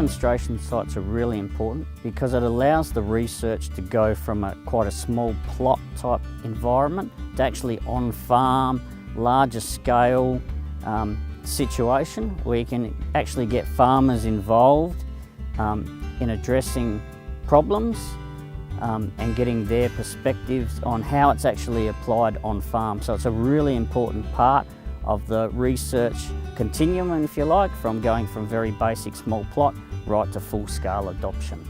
demonstration sites are really important because it allows the research to go from quite a small plot type environment to actually on farm, larger scale situation where you can actually get farmers involved in addressing problems and getting their perspectives on how it's actually applied on farm. So it's a really important part of the research continuum, if you like, from going from very basic small plot right to full-scale adoption.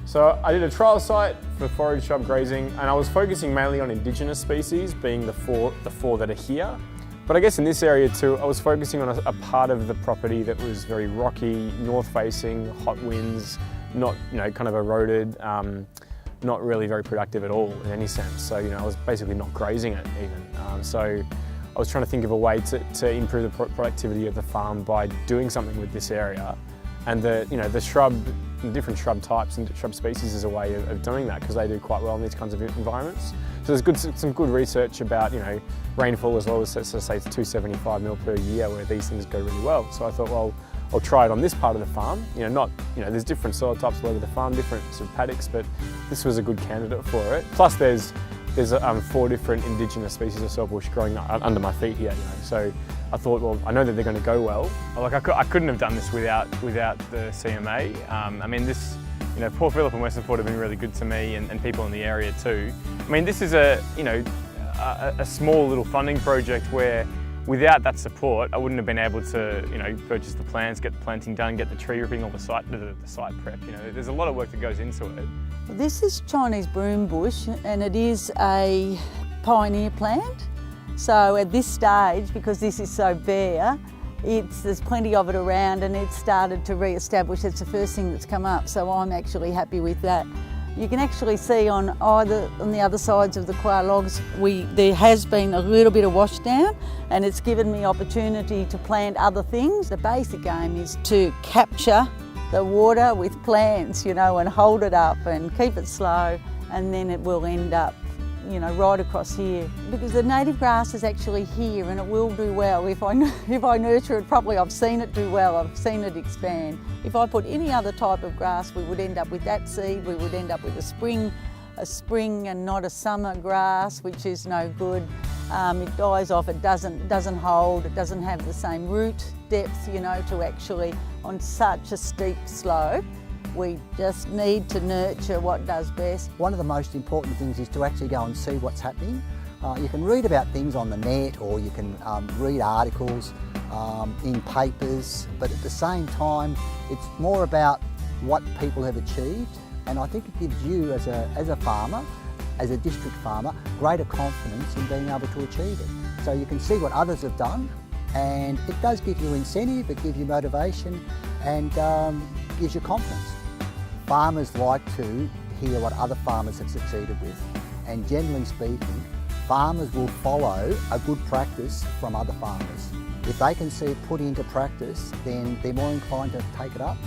So I did a trial site for forage shrub grazing, and I was focusing mainly on indigenous species, being the four that are here. But I guess in this area too, I was focusing on a part of the property that was very rocky, north-facing, hot winds, not kind of eroded, not really very productive at all in any sense. So I was basically not grazing it even. So I was trying to think of a way to improve the productivity of the farm by doing something with this area, and the different shrub types and shrub species is a way of doing that because they do quite well in these kinds of environments. So there's some good research about rainfall as low as say 275 mil per year where these things go really well. So I thought, well, I'll try it on this part of the farm. There's different soil types all over the farm, different sort of paddocks, but this was a good candidate for it. Plus there's 4 different indigenous species of saltbush growing under my feet here. So I thought, well, I know that they're going to go well. Like I couldn't have done this without the CMA. I mean, this, Port Phillip and Western Port have been really good to me and people in the area too. I mean, this is a small little funding project where without that support, I wouldn't have been able to, purchase the plants, get the planting done, get the tree ripping, all the site prep. There's a lot of work that goes into it. This is Chinese broom bush, and it is a pioneer plant. So at this stage, because this is so bare, there's plenty of it around, and it's started to re-establish. It's the first thing that's come up, so I'm actually happy with that. You can actually see on the other sides of the koa logs, there has been a little bit of wash down, and it's given me opportunity to plant other things. The basic aim is to capture the water with plants, and hold it up and keep it slow, and then it will end up, right across here. Because the native grass is actually here and it will do well. If I nurture it properly, I've seen it do well, I've seen it expand. If I put any other type of grass, we would end up with that seed, we would end up with a spring and not a summer grass, which is no good. It dies off, it doesn't hold, it doesn't have the same root depth, to actually, on such a steep slope. We just need to nurture what does best. One of the most important things is to actually go and see what's happening. You can read about things on the net, or you can read articles in papers, but at the same time, it's more about what people have achieved, and I think it gives you as a farmer, as a district farmer, greater confidence in being able to achieve it. So you can see what others have done, and it does give you incentive, it gives you motivation, and gives you confidence. Farmers like to hear what other farmers have succeeded with, and generally speaking, farmers will follow a good practice from other farmers. If they can see it put into practice, then they're more inclined to take it up.